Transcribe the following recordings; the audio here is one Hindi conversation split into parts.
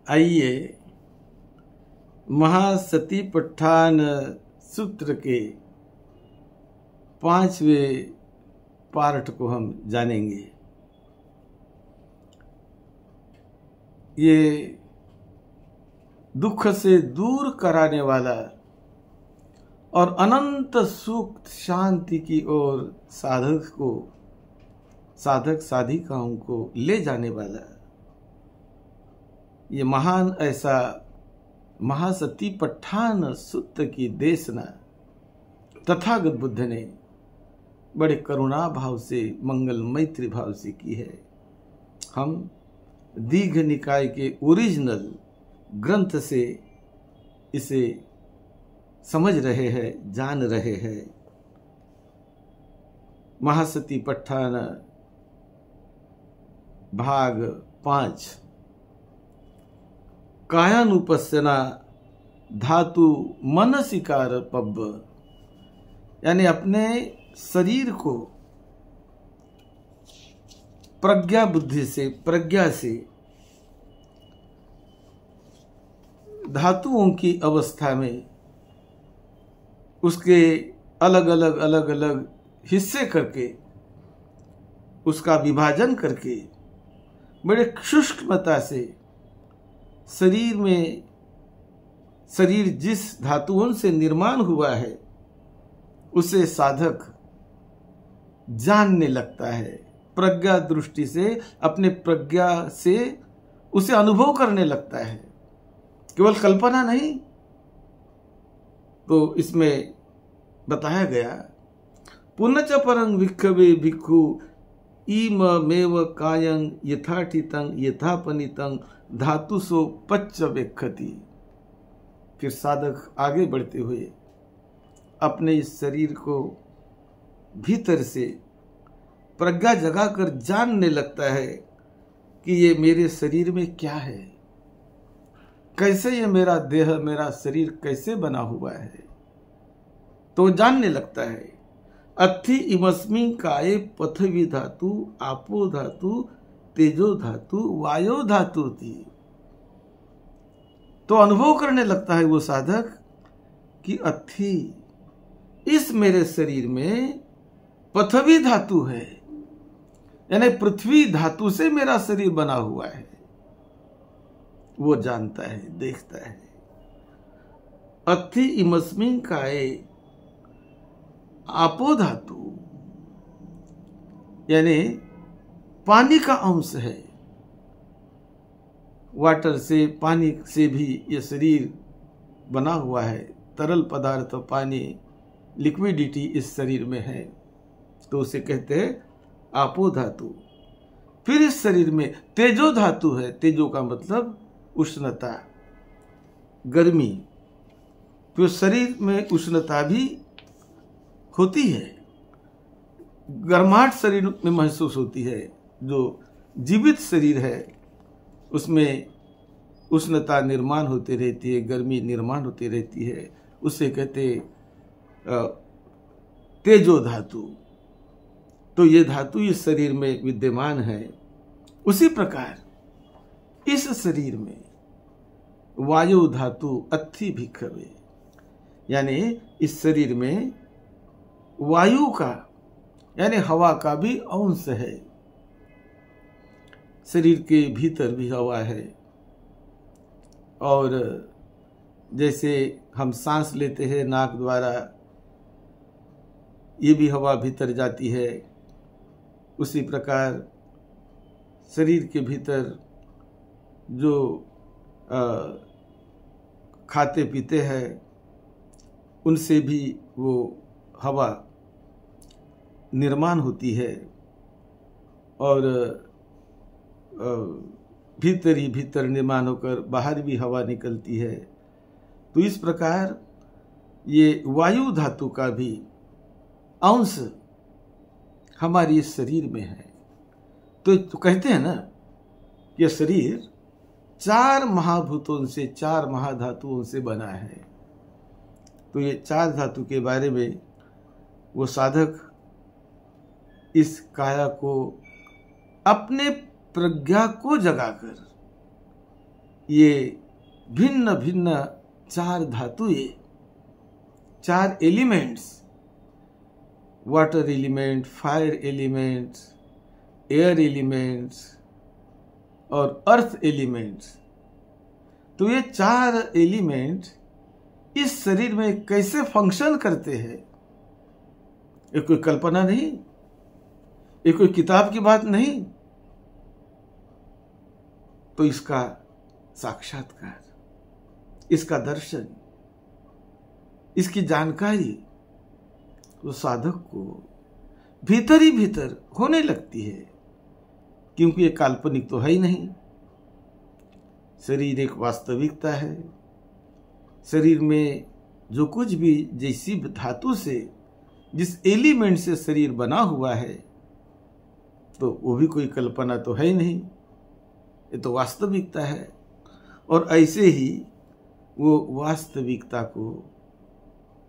आइए महासतिपट्ठान सूत्र के 5वें पार्ट को हम जानेंगे। ये दुख से दूर कराने वाला और अनंत सुख शांति की ओर साधक साधिकाओं को ले जाने वाला ये महान ऐसा महासतिपट्ठान सूत्र की देशना तथागत बुद्ध ने बड़े करुणा भाव से मंगल मैत्री भाव से की है। हम दीघ निकाय के ओरिजिनल ग्रंथ से इसे समझ रहे हैं, जान रहे हैं। महासतिपट्ठान भाग 5 कायानुपस्सना धातु मनसिकार पब्ब, यानी अपने शरीर को प्रज्ञा बुद्धि से प्रज्ञा से धातुओं की अवस्था में उसके अलग अलग हिस्से करके उसका विभाजन करके बड़े सूक्ष्मता से शरीर जिस धातुओं से निर्माण हुआ है उसे साधक जानने लगता है। प्रज्ञा दृष्टि से अपने प्रज्ञा से उसे अनुभव करने लगता है, केवल कल्पना नहीं। तो इसमें बताया गया पुनच परं विक्षवे भिक्खु इममेव कायं यथाठितं यथापनितं धातुसो पच्च वेक्षति। फिर साधक आगे बढ़ते हुए अपने इस शरीर को भीतर से प्रज्ञा जगाकर जानने लगता है कि ये मेरे शरीर में क्या है, कैसे ये मेरा देह मेरा शरीर कैसे बना हुआ है। तो जानने लगता है अत्थि इमस्मिन् काये पृथ्वी धातु आपो धातु तेजो धातु वायो धातु थी। तो अनुभव करने लगता है वो साधक कि अत्थि इस मेरे शरीर में पृथ्वी धातु है, यानी पृथ्वी धातु से मेरा शरीर बना हुआ है। वो जानता है, देखता है। अत्थि इमस्मिन् काये आपो धातु, यानी पानी का अंश है। वाटर से पानी से भी ये शरीर बना हुआ है। तरल पदार्थ पानी लिक्विडिटी इस शरीर में है, तो उसे कहते हैं आपो धातु। फिर इस शरीर में तेजो धातु है। तेजो का मतलब उष्णता, गर्मी। फिर शरीर में उष्णता भी होती है, गर्माहट शरीर में महसूस होती है। जो जीवित शरीर है उसमें उष्णता निर्माण होती रहती है, गर्मी निर्माण होती रहती है। उसे कहते तेजो धातु। तो ये धातु इस शरीर में विद्यमान है। उसी प्रकार इस शरीर में वायु धातु अत्थि भिक्खवे, यानी इस शरीर में वायु का यानी हवा का भी अंश है। शरीर के भीतर भी हवा है, और जैसे हम सांस लेते हैं नाक द्वारा, ये भी हवा भीतर जाती है। उसी प्रकार शरीर के भीतर जो खाते पीते हैं उनसे भी वो हवा निर्माण होती है, और भीतर ही भीतर निर्माण होकर बाहर भी हवा निकलती है। तो इस प्रकार ये वायु धातु का भी अंश हमारे शरीर में है। तो कहते हैं ना, यह शरीर 4 महाभूतों से 4 महाधातुओं से बना है। तो ये 4 धातु के बारे में वो साधक इस काया को अपने प्रज्ञा को जगाकर ये भिन्न भिन्न 4 धातुएं, 4 elements, water element, fire elements, air elements और अर्थ एलिमेंट्स, तो ये 4 एलिमेंट इस शरीर में कैसे फंक्शन करते हैं, ये कोई कल्पना नहीं, ये कोई किताब की बात नहीं। तो इसका साक्षात्कार, इसका दर्शन, इसकी जानकारी वो साधक को भीतर ही भीतर होने लगती है, क्योंकि ये काल्पनिक तो है ही नहीं। शरीर एक वास्तविकता है। शरीर में जो कुछ भी जैसी धातु से, जिस एलिमेंट से शरीर बना हुआ है, तो वो भी कोई कल्पना तो है ही नहीं, ये तो वास्तविकता है। और ऐसे ही वो वास्तविकता को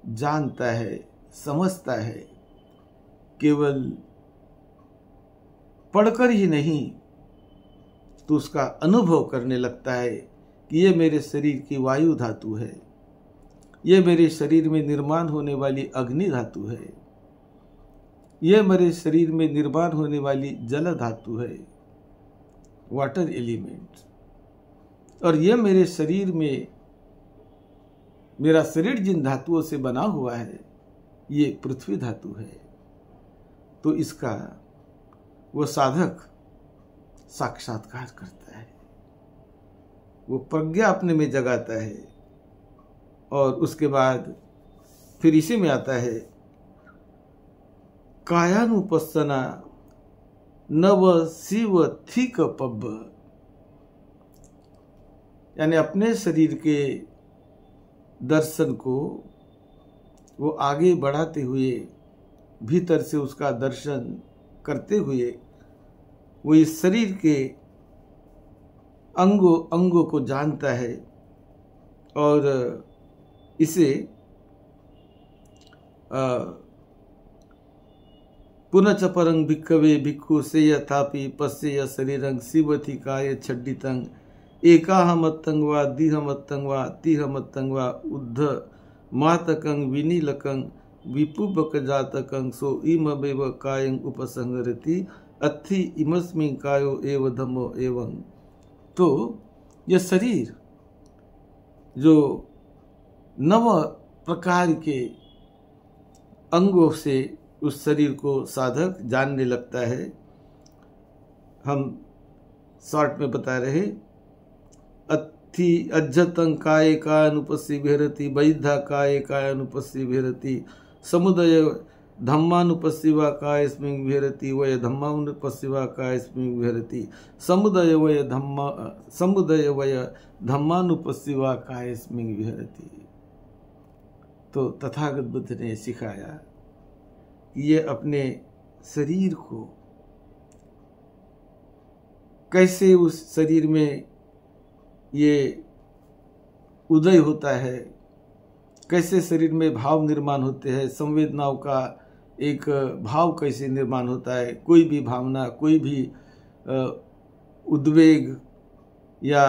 जानता है, समझता है, केवल पढ़कर ही नहीं, तो उसका अनुभव करने लगता है कि ये मेरे शरीर की वायु धातु है, ये मेरे शरीर में निर्माण होने वाली अग्नि धातु है, ये मेरे शरीर में निर्माण होने वाली जल धातु है, वाटर एलिमेंट, और ये मेरे शरीर में, मेरा शरीर जिन धातुओं से बना हुआ है, ये पृथ्वी धातु है। तो इसका वो साधक साक्षात्कार करता है, वो प्रज्ञा अपने में जगाता है। और उसके बाद फिर इसी में आता है कायानुपස්සना नव शिव थिक पब, यानी अपने शरीर के दर्शन को वो आगे बढ़ाते हुए, भीतर से उसका दर्शन करते हुए, वो इस शरीर के अंगों को जानता है और इसे पुनच परं भिक्खवे भिक्खु से यथापि पश्य शरीरं शिवथि काय छड्डितं एकाहमत्तं वा दिहमत्तं वा तिहमत्तं वा उद्ध मातकं विनीलकं विपुबकजातकं सो इममेव कायं उपसंहरति अत्थि इमस्मिं कायो एव धम्मो एवं। तो यह शरीर जो 9 प्रकार के अंगों से उस शरीर को साधक जानने लगता है। हम शॉर्ट में बता रहे, अत्थि अज्जतं काये कायानुपस्सी विहरति, वैद्धा काये कायानुपस्सी विहरति, समुदय धम्मानुपस्सी वा कायस्मिन् विहरति, वय धम्मानुपस्सी वा कायस्मिन् विहरति, समुदय वय धम्मानुपस्सी वा कायस्मिन् विहरति। तो तथागत बुद्ध ने सिखाया कि ये अपने शरीर को कैसे उस शरीर में ये उदय होता है, कैसे शरीर में भाव निर्माण होते हैं, संवेदनाओं का एक भाव कैसे निर्माण होता है, कोई भी भावना, कोई भी उद्वेग या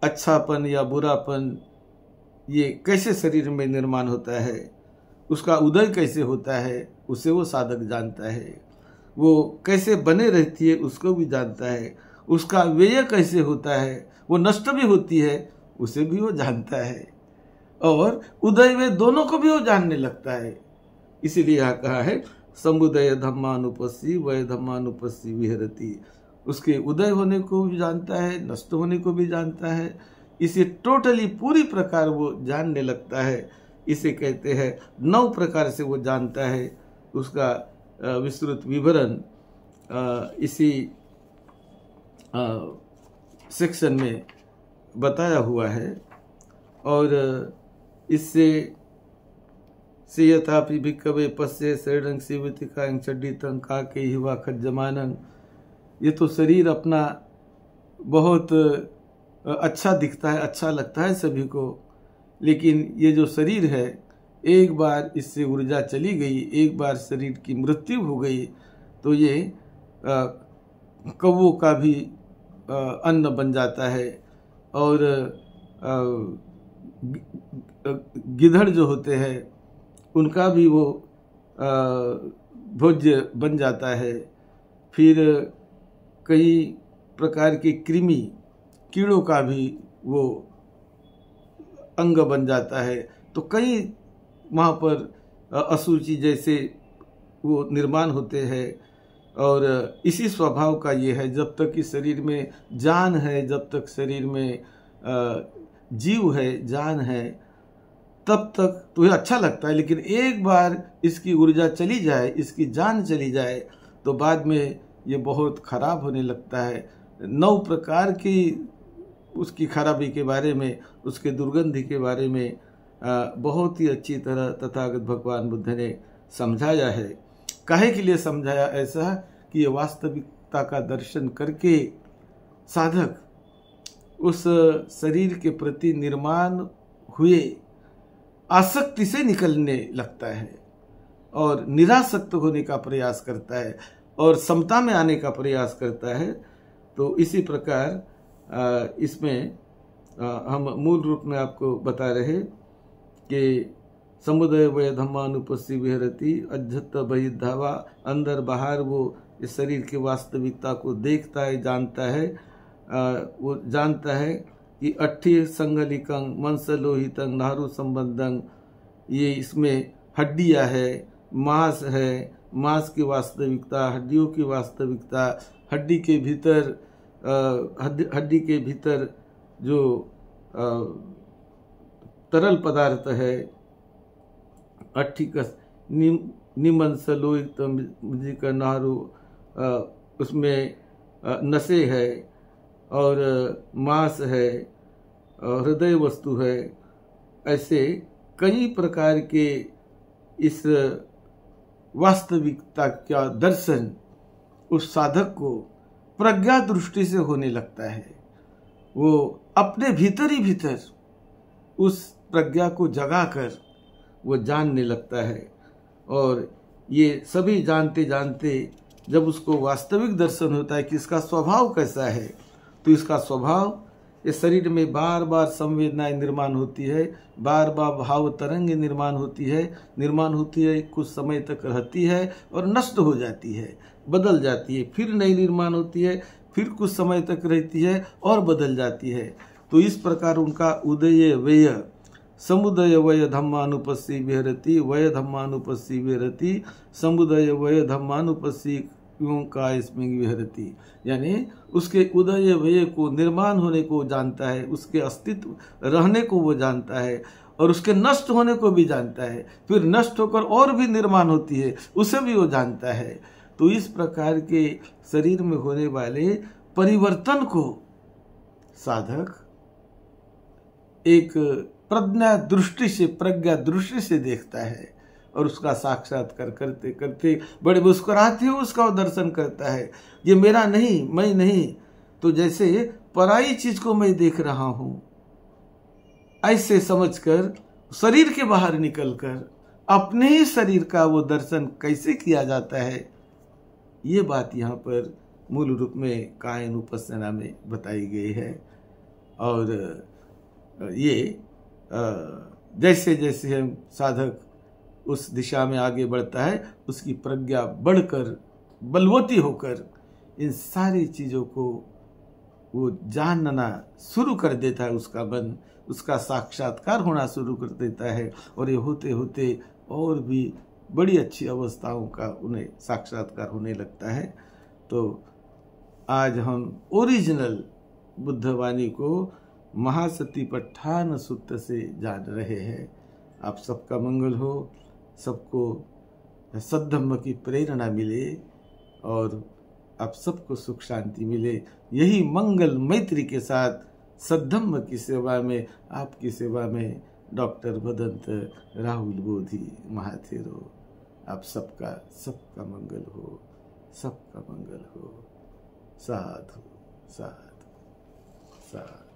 अच्छापन या बुरापन, ये कैसे शरीर में निर्माण होता है, उसका उदय कैसे होता है, उसे वो साधक जानता है। वो कैसे बने रहती है उसको भी जानता है, उसका व्यय कैसे होता है, वो नष्ट भी होती है उसे भी वो जानता है, और उदय में दोनों को भी वो जानने लगता है। इसीलिए यहाँ कहा है समुदय धम्मानुपस्सी वय धम्मानुपस्सी विहरति, उसके उदय होने को भी जानता है, नष्ट होने को भी जानता है, इसे टोटली पूरी प्रकार वो जानने लगता है। इसे कहते हैं 9 प्रकार से वो जानता है। उसका विस्तृत विवरण इसी सेक्शन में बताया हुआ है। और इससे से यथापि भिक्खवे पश्ये शरीरं शिवति कायं छड्डितं काके हि वा खज्जमानं। ये तो शरीर अपना बहुत अच्छा दिखता है, अच्छा लगता है सभी को, लेकिन ये जो शरीर है, एक बार इससे ऊर्जा चली गई, एक बार शरीर की मृत्यु हो गई, तो ये कौवों का भी अन्न बन जाता है, और गिधड़ जो होते हैं उनका भी वो भोज्य बन जाता है। फिर कई प्रकार के कृमि कीड़ों का भी वो अंग बन जाता है। तो कई वहाँ पर अशुचि जैसे वो निर्माण होते हैं। और इसी स्वभाव का ये है, जब तक कि शरीर में जान है, जब तक शरीर में जीव है, जान है, तब तक तो ये अच्छा लगता है। लेकिन एक बार इसकी ऊर्जा चली जाए, इसकी जान चली जाए, तो बाद में ये बहुत खराब होने लगता है। 9 प्रकार की उसकी खराबी के बारे में, उसके दुर्गंधि के बारे में बहुत ही अच्छी तरह तथागत भगवान बुद्ध ने समझाया है। काहे के लिए समझाया ऐसा कि ये वास्तविकता का दर्शन करके साधक उस शरीर के प्रति निर्माण हुए आसक्ति से निकलने लगता है और निरासक्त होने का प्रयास करता है और समता में आने का प्रयास करता है। तो इसी प्रकार इसमें हम मूल रूप में आपको बता रहे कि समुदय वय धम्मानुपस्सी विहरती अध्यत्त बहिर्धावा, अंदर बाहर वो इस शरीर की वास्तविकता को देखता है, जानता है। वो जानता है कि अट्ठी संगलिकं मंसलोहितं नारु संबंधं, ये इसमें हड्डियां है, मांस है, मांस की वास्तविकता, हड्डियों की वास्तविकता, हड्डी के भीतर जो तरल पदार्थ है, अट्ठिकस निमंसलोहितं का नारु, उसमें नसें है और मांस है, हृदय वस्तु है। ऐसे कई प्रकार के इस वास्तविकता का दर्शन उस साधक को प्रज्ञा दृष्टि से होने लगता है। वो अपने भीतर ही भीतर उस प्रज्ञा को जगाकर वो जानने लगता है। और ये सभी जानते जानते जब उसको वास्तविक दर्शन होता है कि इसका स्वभाव कैसा है, तो इसका स्वभाव, इस शरीर में बार बार संवेदनाएं निर्माण होती है, बार बार भाव तरंग निर्माण होती है, कुछ समय तक रहती है और नष्ट हो जाती है, बदल जाती है, फिर नई निर्माण होती है, फिर कुछ समय तक रहती है और बदल जाती है। तो इस प्रकार उनका उदय व्यय, समुदय वय धम्मानुपस्सी विहरति, वय धम्मानुपस्सी विहरति, समुदय वय धम्मानुपस्सी का इसमें विहरति, यानी उसके उदय व्यय को, निर्माण होने को जानता है, उसके अस्तित्व रहने को वो जानता है और उसके नष्ट होने को भी जानता है, फिर नष्ट होकर और भी निर्माण होती है उसे भी वो जानता है। तो इस प्रकार के शरीर में होने वाले परिवर्तन को साधक एक प्रज्ञा दृष्टि से देखता है और उसका साक्षात्कार करते करते बड़े मुस्कुराते हुए उसका दर्शन करता है। ये मेरा नहीं, मैं नहीं, तो जैसे पराई चीज को मैं देख रहा हूं, ऐसे समझकर शरीर के बाहर निकलकर अपने ही शरीर का वो दर्शन कैसे किया जाता है, ये बात यहाँ पर मूल रूप में कायन उपासना में बताई गई है। और ये जैसे जैसे हम साधक उस दिशा में आगे बढ़ता है, उसकी प्रज्ञा बढ़कर बलवती होकर इन सारी चीज़ों को वो जानना शुरू कर देता है। उसका मन, उसका साक्षात्कार होना शुरू कर देता है और ये होते होते और भी बड़ी अच्छी अवस्थाओं का उन्हें साक्षात्कार होने लगता है। तो आज हम ओरिजिनल बुद्धवाणी को महासतिपट्ठान सूत्र से जान रहे हैं। आप सबका मंगल हो, सबको सद्धम्म की प्रेरणा मिले और आप सबको सुख शांति मिले। यही मंगल मैत्री के साथ सद्धम्म की सेवा में, आपकी सेवा में डॉक्टर भदंत राहुल बोधि महाथेरो। आप सबका मंगल हो, सबका मंगल हो। साधु साधु साधु।